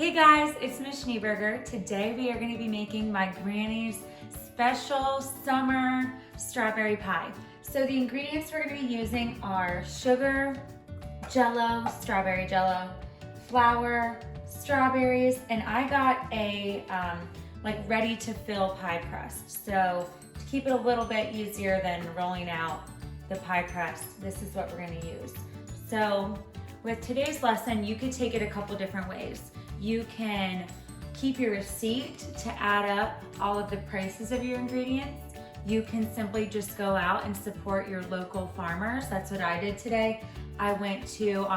Hey guys, it's Miss Schneeberger. Today we are going to be making my granny's special summer strawberry pie. So the ingredients we're going to be using are sugar, jello, strawberry jello, flour, strawberries, and I got a ready to fill pie crust. So to keep it a little bit easier than rolling out the pie crust, this is what we're going to use. So with today's lesson, you could take it a couple different ways. You can keep your receipt to add up all of the prices of your ingredients. You can simply just go out and support your local farmers. That's what I did today. I went to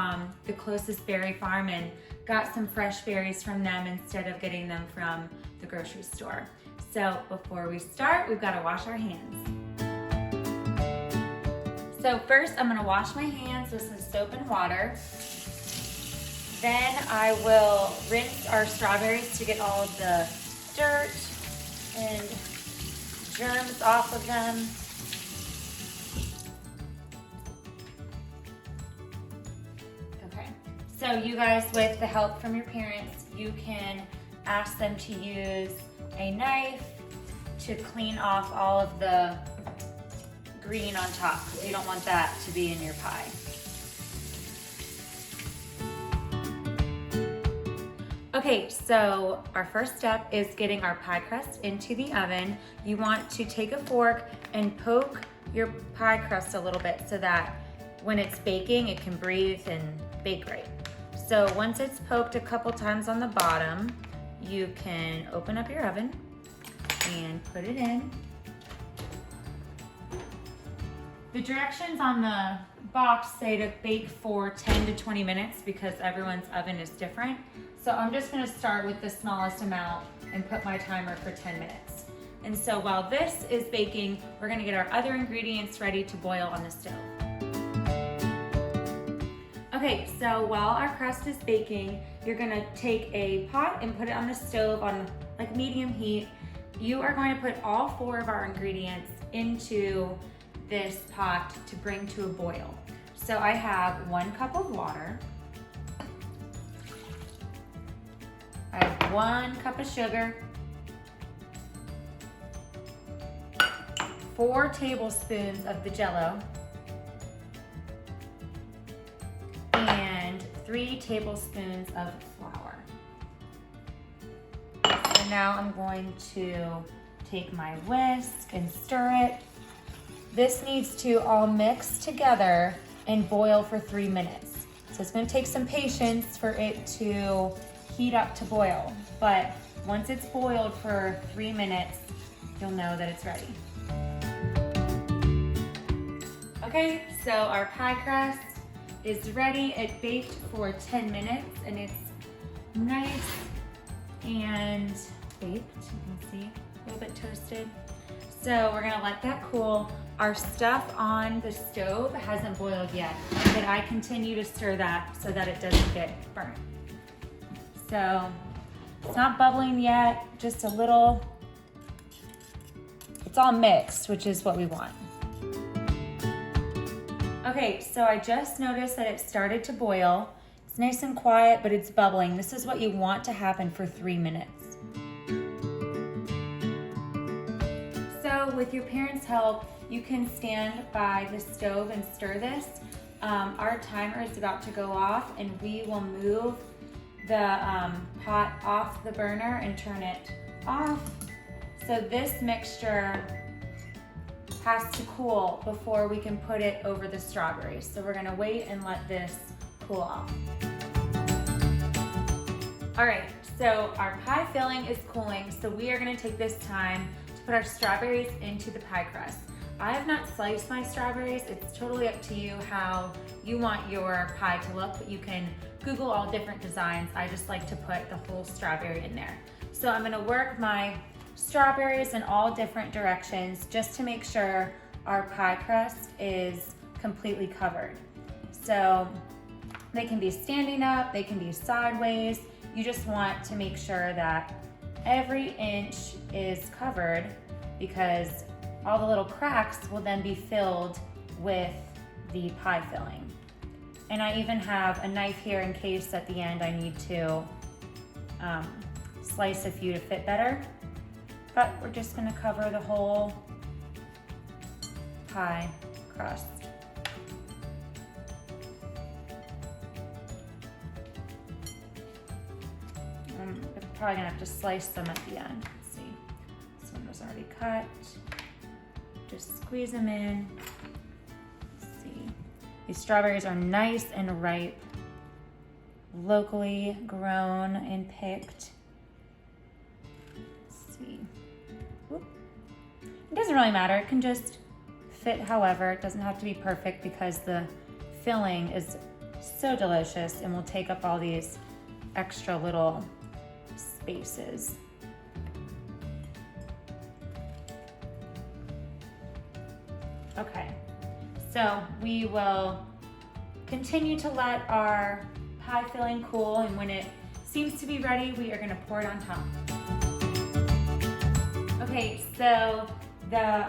the closest berry farm and got some fresh berries from them instead of getting them from the grocery store. So before we start, we've got to wash our hands. So first I'm going to wash my hands with some soap and water. Then I will rinse our strawberries to get all of the dirt and germs off of them. Okay, so you guys, with the help from your parents, you can ask them to use a knife to clean off all of the green on top, because you don't want that to be in your pie. Okay, so our first step is getting our pie crust into the oven. You want to take a fork and poke your pie crust a little bit so that when it's baking, it can breathe and bake right. So once it's poked a couple times on the bottom, you can open up your oven and put it in. The directions on the box say to bake for 10 to 20 minutes because everyone's oven is different. So I'm just gonna start with the smallest amount and put my timer for 10 minutes. And so while this is baking, we're gonna get our other ingredients ready to boil on the stove. Okay, so while our crust is baking, you're gonna take a pot and put it on the stove on like medium heat. You are going to put all 4 of our ingredients into this pot to bring to a boil. So I have 1 cup of water. I have 1 cup of sugar, 4 tablespoons of the jello, and 3 tablespoons of flour. So now I'm going to take my whisk and stir it. This needs to all mix together and boil for 3 minutes. So it's going to take some patience for it to heat up to boil, but once it's boiled for 3 minutes, you'll know that it's ready. Okay, so our pie crust is ready. It baked for 10 minutes and it's nice and baked. You can see a little bit toasted. So we're gonna let that cool. Our stuff on the stove hasn't boiled yet, but I continue to stir that so that it doesn't get burnt. So it's not bubbling yet, just a little. It's all mixed, which is what we want. Okay, so I just noticed that it started to boil. It's nice and quiet, but it's bubbling. This is what you want to happen for 3 minutes. So with your parents' help, you can stand by the stove and stir this. Our timer is about to go off and we will move the pot off the burner and turn it off. So this mixture has to cool before we can put it over the strawberries. So we're gonna wait and let this cool off. All right, so our pie filling is cooling, so we are gonna take this time to put our strawberries into the pie crust. I have not sliced my strawberries. It's totally up to you how you want your pie to look, but you can Google all different designs. I just like to put the whole strawberry in there. So I'm gonna work my strawberries in all different directions just to make sure our pie crust is completely covered. So they can be standing up, they can be sideways. You just want to make sure that every inch is covered because all the little cracks will then be filled with the pie filling. And I even have a knife here in case at the end I need to slice a few to fit better. But we're just gonna cover the whole pie crust. I'm probably gonna have to slice them at the end. Let's see, this one was already cut. Just squeeze them in. Let's see, these strawberries are nice and ripe, locally grown and picked. Let's see. Oop. It doesn't really matter, it can just fit however. It doesn't have to be perfect because the filling is so delicious and will take up all these extra little spaces. Okay, so we will continue to let our pie filling cool, and when it seems to be ready, we are gonna pour it on top. Okay, so the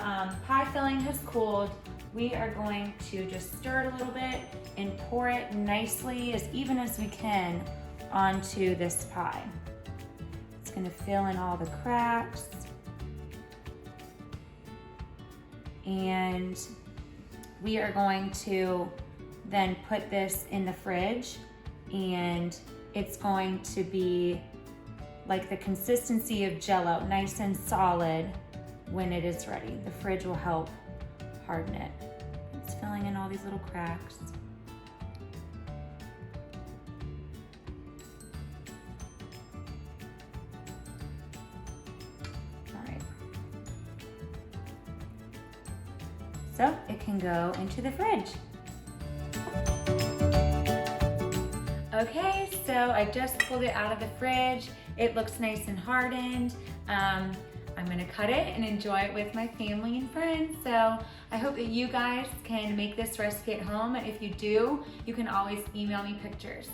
pie filling has cooled. We are going to just stir it a little bit and pour it nicely, as even as we can, onto this pie. It's gonna fill in all the cracks. And we are going to then put this in the fridge, and it's going to be like the consistency of Jell-O, nice and solid when it is ready. The fridge will help harden it. It's filling in all these little cracks. All right. So it can go into the fridge. Okay, so I just pulled it out of the fridge. It looks nice and hardened. I'm gonna cut it and enjoy it with my family and friends. So I hope that you guys can make this recipe at home. And if you do, you can always email me pictures.